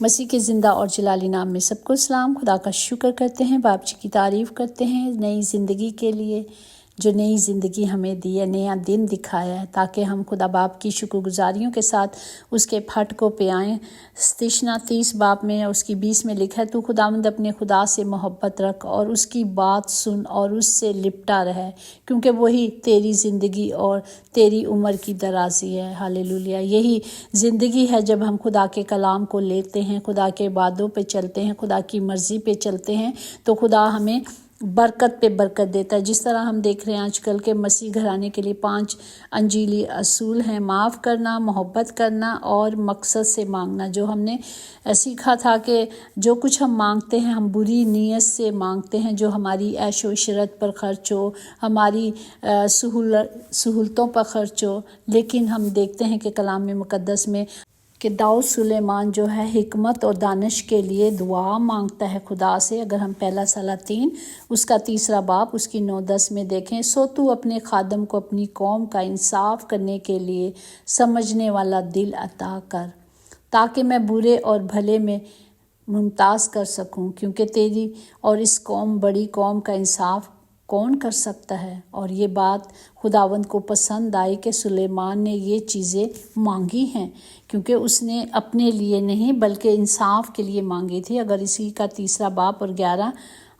مسیح کے زندہ اور جلالی نام میں سب کو سلام۔ خدا کا شکر کرتے ہیں، باپ جی کی تعریف کرتے ہیں نئی زندگی کے لیے، جو نئی زندگی ہمیں دی ہے، نیا دن دکھایا ہے، تاکہ ہم خدا باپ کی شکر گزاریوں کے ساتھ اس کے پھٹکوں پہ آئیں۔ تشنا 30 باب میں اس کی 20 میں لکھا ہے، تو خداوند اپنے خدا سے محبت رکھ اور اس کی بات سن اور اس سے لپٹا رہے، کیونکہ وہی تیری زندگی اور تیری عمر کی درازی ہے۔ ہالےلویا۔ یہی زندگی ہے جب ہم خدا کے کلام کو لیتے ہیں، خدا کے وعدوں پہ چلتے ہیں، خدا کی مرضی پہ چلتے ہیں، تو خدا ہمیں برکت پہ برکت دیتا ہے۔ جس طرح ہم دیکھ رہے ہیں آج کل کے مسیح گھرانے کے لیے 5 انجیلی اصول ہیں: معاف کرنا، محبت کرنا اور مقصد سے مانگنا۔ جو ہم نے سیکھا تھا کہ جو کچھ ہم مانگتے ہیں ہم بری نیت سے مانگتے ہیں، جو ہماری عیش و عشرت پر خرچ ہو، ہماری سہولتوں پر خرچ ہو، لیکن ہم دیکھتے ہیں کہ کلام مقدس میں کہ داؤد سلیمان جو ہے حکمت اور دانش کے لیے دعا مانگتا ہے خدا سے۔ اگر ہم پہلا سلاطین اس کا 3 باب اس کی 9-10 میں دیکھیں، سو تو اپنے خادم کو اپنی قوم کا انصاف کرنے کے لیے سمجھنے والا دل عطا کر، تاکہ میں برے اور بھلے میں ممتاز کر سکوں، کیونکہ تیری اور اس بڑی قوم کا انصاف کون کر سکتا ہے؟ اور یہ بات خداوند کو پسند آئی کہ سلیمان نے یہ چیزیں مانگی ہیں، کیونکہ اس نے اپنے لیے نہیں بلکہ انصاف کے لیے مانگی تھی۔ اگر اسی کا 3 باب اور 11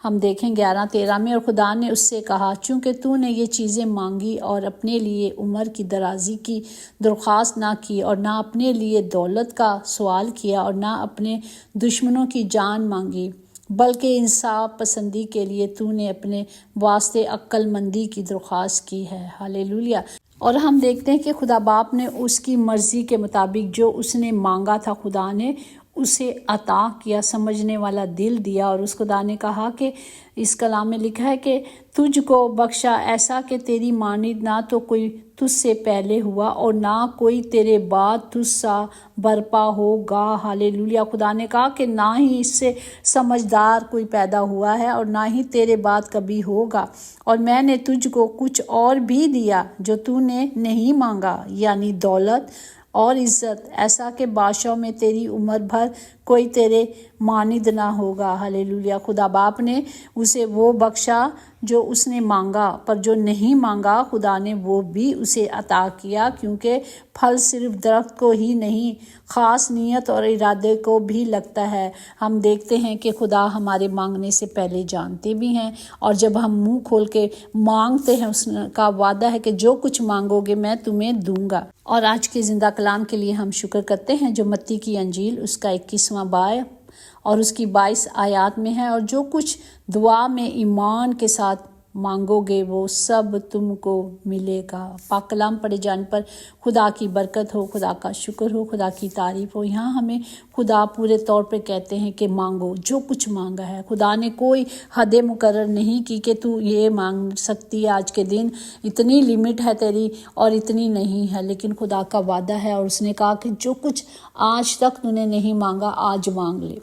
ہم دیکھیں 11-13 میں، اور خدا نے اس سے کہا، چونکہ تو نے یہ چیزیں مانگی اور اپنے لیے عمر کی درازی کی درخواست نہ کی، اور نہ اپنے لیے دولت کا سوال کیا، اور نہ اپنے دشمنوں کی جان مانگی، بلکہ انصاف پسندی کے لیے تو نے اپنے واسطے عقل مندی کی درخواست کی ہے۔ ہالےلویا۔ اور ہم دیکھتے ہیں کہ خدا باپ نے اس کی مرضی کے مطابق جو اس نے مانگا تھا، خدا نے اسے عطا کیا، سمجھنے والا دل دیا۔ اور اس خدا نے کہا کہ اس کلام میں لکھا ہے کہ تجھ کو بخشا ایسا کہ تیری مانند نہ تو کوئی تجھ سے پہلے ہوا اور نہ کوئی تیرے بعد تجھ سا برپا ہوگا۔ ہالےلویا۔ خدا نے کہا کہ نہ ہی اس سے سمجھدار کوئی پیدا ہوا ہے اور نہ ہی تیرے بعد کبھی ہوگا، اور میں نے تجھ کو کچھ اور بھی دیا جو تو نے نہیں مانگا، یعنی دولت اور عزت، ایسا کہ بادشاہوں میں تیری عمر بھر کوئی تیرے مانند نہ ہوگا۔ ہالےلویا۔ خدا باپ نے اسے وہ بخشا جو اس نے مانگا، پر جو نہیں مانگا خدا نے وہ بھی اسے عطا کیا، کیونکہ پھل صرف درخت کو ہی نہیں، خاص نیت اور ارادے کو بھی لگتا ہے۔ ہم دیکھتے ہیں کہ خدا ہمارے مانگنے سے پہلے جانتے بھی ہیں، اور جب ہم منہ کھول کے مانگتے ہیں اس کا وعدہ ہے کہ جو کچھ مانگو گے میں تمہیں دوں گا۔ اور آج کے زندہ کلام کے لیے ہم شکر کرتے ہیں جو متی کی انجیل اس کا 21واں باب اور اس کی 22 آیات میں ہے، اور جو کچھ دعا میں ایمان کے ساتھ مانگو گے وہ سب تم کو ملے گا۔ پاک کلام پڑھے جانے پر خدا کی برکت ہو، خدا کا شکر ہو، خدا کی تعریف ہو۔ یہاں ہمیں خدا پورے طور پہ کہتے ہیں کہ مانگو جو کچھ مانگا ہے۔ خدا نے کوئی حد مقرر نہیں کی کہ تو یہ مانگ سکتی ہے، آج کے دن اتنی لمٹ ہے تیری اور اتنی نہیں ہے، لیکن خدا کا وعدہ ہے، اور اس نے کہا کہ جو کچھ آج تک تو نے نہیں مانگا آج مانگ لے۔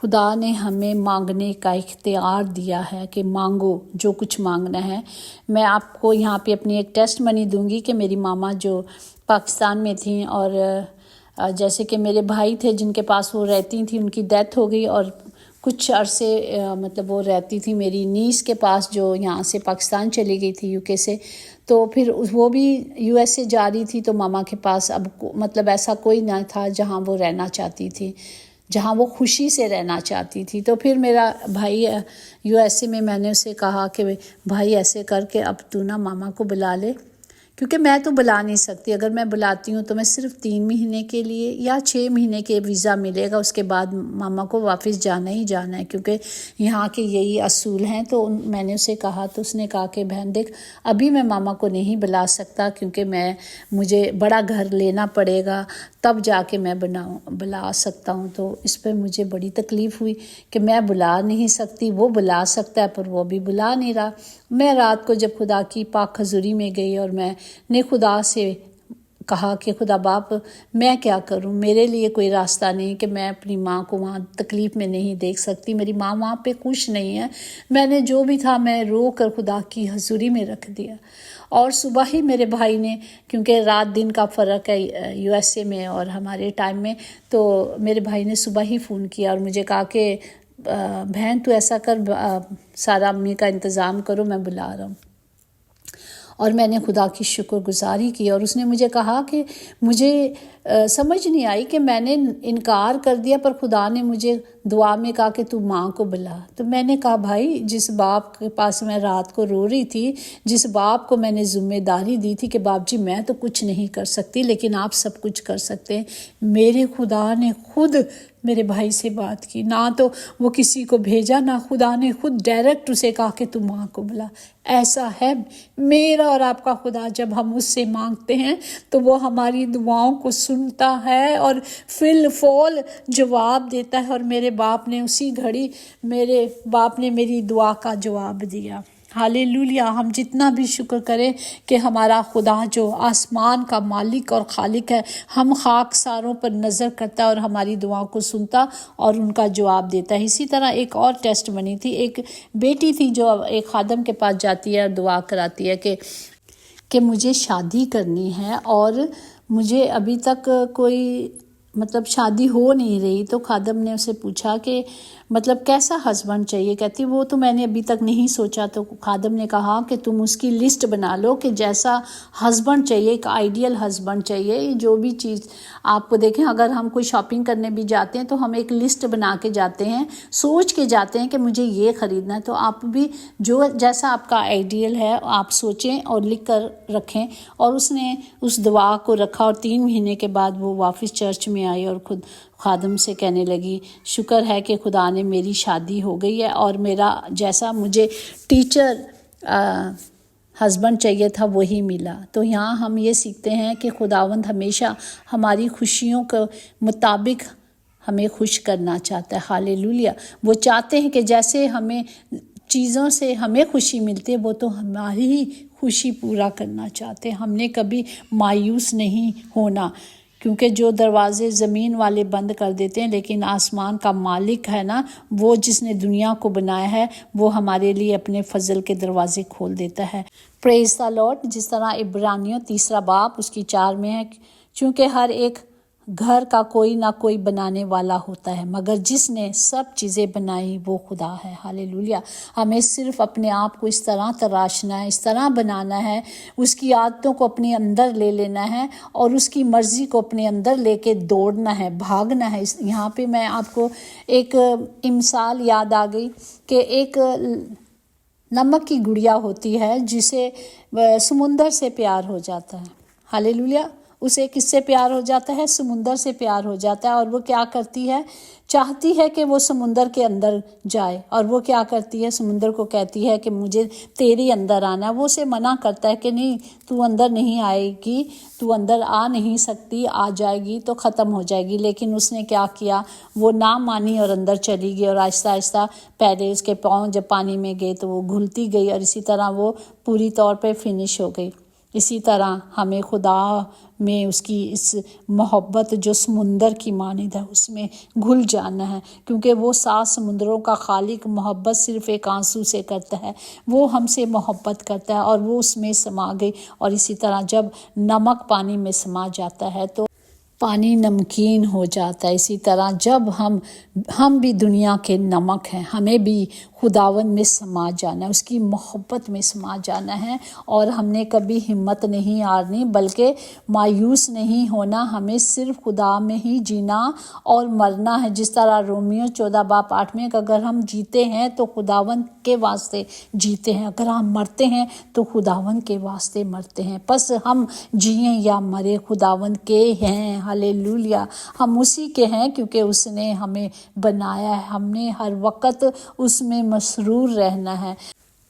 خدا نے ہمیں مانگنے کا اختیار دیا ہے کہ مانگو جو کچھ مانگنا ہے۔ میں آپ کو یہاں پہ اپنی ایک ٹیسٹ منی دوں گی کہ میری ماما جو پاکستان میں تھیں، اور جیسے کہ میرے بھائی تھے جن کے پاس وہ رہتی تھیں، ان کی ڈیتھ ہو گئی، اور کچھ عرصے مطلب وہ رہتی تھی میری نیس کے پاس جو یہاں سے پاکستان چلی گئی تھی UK سے، تو پھر وہ بھی US سے جا رہی تھی، تو ماما کے پاس اب مطلب ایسا کوئی نہ تھا جہاں وہ رہنا چاہتی تھی، جہاں وہ خوشی سے رہنا چاہتی تھی۔ تو پھر میرا بھائی USA میں نے اسے کہا کہ بھائی ایسے کر کے اب تو نا ماما کو بلا لے، کیونکہ میں تو بلا نہیں سکتی، اگر میں بلاتی ہوں تو میں صرف 3 مہینے کے لیے یا 6 مہینے کے ویزا ملے گا، اس کے بعد ماما کو واپس جانا ہی جانا ہے، کیونکہ یہاں کے یہی اصول ہیں۔ تو میں نے اسے کہا، تو اس نے کہا کہ بہن دیکھ ابھی میں ماما کو نہیں بلا سکتا، کیونکہ مجھے بڑا گھر لینا پڑے گا، تب جا کے میں بلا سکتا ہوں۔ تو اس پہ مجھے بڑی تکلیف ہوئی کہ میں بلا نہیں سکتی، وہ بلا سکتا ہے پر وہ بھی بلا نہیں رہا۔ میں رات کو جب خدا کی پاک حضوری میں گئی اور میں نے خدا سے کہا کہ خدا باپ میں کیا کروں، میرے لیے کوئی راستہ نہیں کہ میں اپنی ماں کو وہاں تکلیف میں نہیں دیکھ سکتی، میری ماں وہاں پہ خوش نہیں ہے۔ میں نے جو بھی تھا میں رو کر خدا کی حضوری میں رکھ دیا۔ اور صبح ہی میرے بھائی نے، کیونکہ رات دن کا فرق ہے یو ایس اے میں اور ہمارے ٹائم میں، تو میرے بھائی نے صبح ہی فون کیا اور مجھے کہا کہ بہن تو ایسا کر، سارا امی کا انتظام کرو، میں بلا رہا ہوں۔ اور میں نے خدا کی شکر گزاری کی، اور اس نے مجھے کہا کہ مجھے سمجھ نہیں آئی کہ میں نے انکار کر دیا، پر خدا نے مجھے دعا میں کہا کہ تو ماں کو بلا۔ تو میں نے کہا بھائی، جس باپ کے پاس میں رات کو رو رہی تھی، جس باپ کو میں نے ذمہ داری دی تھی کہ باپ جی میں تو کچھ نہیں کر سکتی لیکن آپ سب کچھ کر سکتے ہیں، میرے خدا نے خود میرے بھائی سے بات کی، نہ تو وہ کسی کو بھیجا، نہ خدا نے خود ڈائریکٹ اسے کہا کہ تو ماں کو بلا۔ ایسا ہے میرا اور آپ کا خدا، جب ہم اس سے مانگتے ہیں تو وہ ہماری دعاؤں کو سنتا ہے اور فی الفور جواب دیتا ہے، اور میرے باپ نے اسی گھڑی، میرے باپ نے میری دعا کا جواب دیا۔ ہالےلویا۔ ہم جتنا بھی شکر کریں کہ ہمارا خدا جو آسمان کا مالک اور خالق ہے، ہم خاکساروں پر نظر کرتا ہے اور ہماری دعاؤں کو سنتا اور ان کا جواب دیتا ہے۔ اسی طرح ایک اور ٹیسٹ منی تھی، ایک بیٹی تھی جو ایک خادم کے پاس جاتی ہے اور دعا کراتی ہے کہ مجھے شادی کرنی ہے اور مجھے ابھی تک کوئی شادی ہو نہیں رہی۔ تو خادم نے اسے پوچھا کہ کیسا ہسبینڈ چاہیے؟ کہتی وہ تو میں نے ابھی تک نہیں سوچا۔ تو خادم نے کہا کہ تم اس کی لسٹ بنا لو کہ جیسا ہسبینڈ چاہیے، ایک آئیڈیل ہسبینڈ چاہیے۔ جو بھی چیز آپ کو دیکھیں، اگر ہم کوئی شاپنگ کرنے بھی جاتے ہیں تو ہم ایک لسٹ بنا کے جاتے ہیں، سوچ کے جاتے ہیں کہ مجھے یہ خریدنا ہے۔ تو آپ بھی جیسا آپ کا آئیڈیل ہے آپ سوچیں اور لکھ کر رکھیں۔ اور اس نے اس دعا کو رکھا، اور 3 مہینے کے بعد وہ واپس چرچ میں آئی اور خود خادم سے کہنے لگی شکر ہے کہ خدا نے میری شادی ہو گئی ہے اور میرا جیسا مجھے ٹیچر ہسبینڈ چاہیے تھا وہی ملا۔ تو یہاں ہم یہ سیکھتے ہیں کہ خداوند ہمیشہ ہماری خوشیوں کے مطابق ہمیں خوش کرنا چاہتا ہے۔ ہالےلویا۔ وہ چاہتے ہیں کہ جیسے ہمیں چیزوں سے ہمیں خوشی ملتی ہے، وہ تو ہماری ہی خوشی پورا کرنا چاہتے ہیں۔ ہم نے کبھی مایوس نہیں ہونا، کیونکہ جو دروازے زمین والے بند کر دیتے ہیں، لیکن آسمان کا مالک ہے نا، وہ جس نے دنیا کو بنایا ہے، وہ ہمارے لیے اپنے فضل کے دروازے کھول دیتا ہے۔ پریز دی لارڈ۔ جس طرح عبرانیوں 3 باب اس کی 4 میں ہے، چونکہ ہر ایک گھر کا کوئی نہ کوئی بنانے والا ہوتا ہے، مگر جس نے سب چیزیں بنائی وہ خدا ہے۔ ہالےلویا۔ ہمیں صرف اپنے آپ کو اس طرح تراشنا ہے، اس طرح بنانا ہے، اس کی عادتوں کو اپنے اندر لے لینا ہے اور اس کی مرضی کو اپنے اندر لے کے دوڑنا ہے، بھاگنا ہے۔ یہاں پہ میں آپ کو ایک مثال یاد آ گئی کہ ایک نمک کی گڑیا ہوتی ہے جسے سمندر سے پیار ہو جاتا ہے۔ ہالےلویا۔ اسے کس سے پیار ہو جاتا ہے؟ سمندر سے پیار ہو جاتا ہے، اور وہ کیا کرتی ہے؟ چاہتی ہے کہ وہ سمندر کے اندر جائے، اور وہ کیا کرتی ہے؟ سمندر کو کہتی ہے کہ مجھے تیرے اندر آنا ہے۔ وہ اسے منع کرتا ہے کہ نہیں، تو اندر نہیں آئے گی، تو اندر آ نہیں سکتی، آ جائے گی تو ختم ہو جائے گی۔ لیکن اس نے کیا کیا؟ وہ نہ مانی اور اندر چلی گئی، اور آہستہ آہستہ پہلے اس کے پاؤں جب پانی میں گئے تو وہ گھلتی گئی، اور اسی طرح وہ پوری طور پہ فنش ہو گئی۔ اسی طرح ہمیں خدا میں اس کی اس محبت جو سمندر کی مانند ہے اس میں گھل جانا ہے، کیونکہ وہ 7 سمندروں کا خالق محبت صرف ایک آنسو سے کرتا ہے۔ وہ ہم سے محبت کرتا ہے اور وہ اس میں سما گئی۔ اور اسی طرح جب نمک پانی میں سما جاتا ہے تو پانی نمکین ہو جاتا ہے۔ اسی طرح جب ہم بھی دنیا کے نمک ہیں، ہمیں بھی خداوند میں سما جانا ہے، اس کی محبت میں سما جانا ہے، اور ہم نے کبھی ہمت نہیں ہارنی بلکہ مایوس نہیں ہونا۔ ہمیں صرف خدا میں ہی جینا اور مرنا ہے، جس طرح رومیو 14 باب 8 میں کہ اگر ہم جیتے ہیں تو خداوند کے واسطے جیتے ہیں، اگر ہم مرتے ہیں تو خداوند کے واسطے مرتے ہیں۔ پس ہم جئیں یا مرے خداوند کے ہیں۔ ہالےلویا۔ ہم اسی کے ہیں کیونکہ اس نے ہمیں بنایا ہے۔ ہم نے ہر وقت اس میں مسرور رہنا ہے،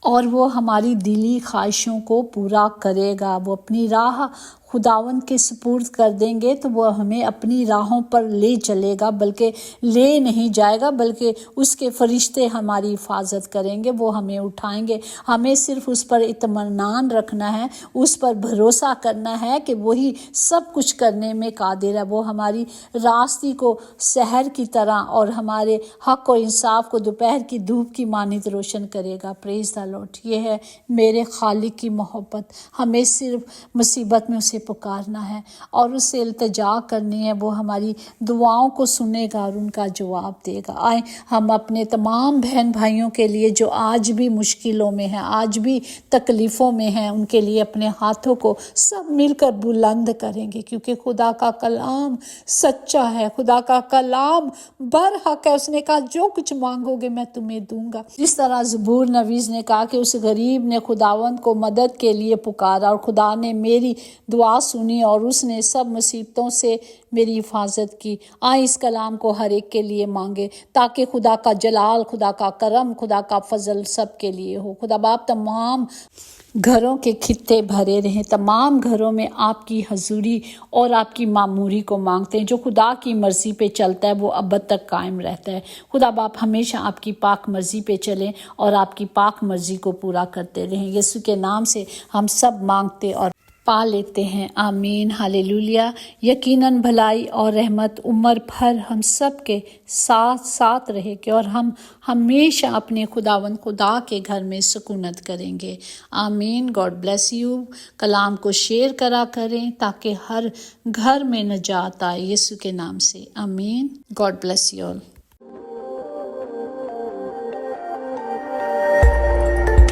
اور وہ ہماری دلی خواہشوں کو پورا کرے گا۔ وہ اپنی راہ خداوند کے سپرد کر دیں گے تو وہ ہمیں اپنی راہوں پر لے چلے گا، بلکہ لے نہیں جائے گا، بلکہ اس کے فرشتے ہماری حفاظت کریں گے، وہ ہمیں اٹھائیں گے۔ ہمیں صرف اس پر اطمینان رکھنا ہے، اس پر بھروسہ کرنا ہے کہ وہی سب کچھ کرنے میں قادر ہے۔ وہ ہماری راستے کو سحر کی طرح اور ہمارے حق و انصاف کو دوپہر کی دھوپ کی مانند روشن کرے گا۔ پریز دی لارڈ۔ یہ ہے میرے خالق کی محبت۔ ہمیں صرف مصیبت میں اسے پکارنا ہے اور اس سے التجا کرنی ہے، وہ ہماری دعاؤں کو سنے گا اور ان کا جواب دے گا۔ آئیں ہم اپنے تمام بہن بھائیوں کے لیے جو آج بھی مشکلوں میں ہیں، آج بھی تکلیفوں میں ہیں، ان کے لیے اپنے ہاتھوں کو سب مل کر بلند کریں گے، کیونکہ خدا کا کلام سچا ہے، خدا کا کلام برحق ہے۔ اس نے کہا جو کچھ مانگو گے میں تمہیں دوں گا۔ جس طرح زبور نویس نے کہا کہ اس غریب نے خداوند کو مدد کے لیے پکارا اور خدا نے میری دعا سنی اور اس نے سب مصیبتوں سے میری حفاظت کی۔ آئیں اس کلام کو ہر ایک کے لیے مانگے تاکہ خدا کا جلال، خدا کا کرم، خدا کا فضل سب کے لیے ہو۔ خدا باپ تمام گھروں کے خطے بھرے رہیں، تمام گھروں میں آپ کی حضوری اور آپ کی معموری کو مانگتے ہیں۔ جو خدا کی مرضی پہ چلتا ہے وہ ابد تک قائم رہتا ہے۔ خدا باپ ہمیشہ آپ کی پاک مرضی پہ چلیں اور آپ کی پاک مرضی کو پورا کرتے رہیں۔ یسوع کے نام سے ہم سب مانگتے اور پا لیتے ہیں، آمین، ہاللویہ۔ یقیناً بھلائی اور رحمت عمر بھر ہم سب کے ساتھ ساتھ رہے گی اور ہم ہمیشہ اپنے خداوند خدا کے گھر میں سکونت کریں گے، آمین۔ God bless you. کلام کو شیئر کرا کریں تاکہ ہر گھر میں نجات آئے، یسوع کے نام سے، آمین۔ God bless you all.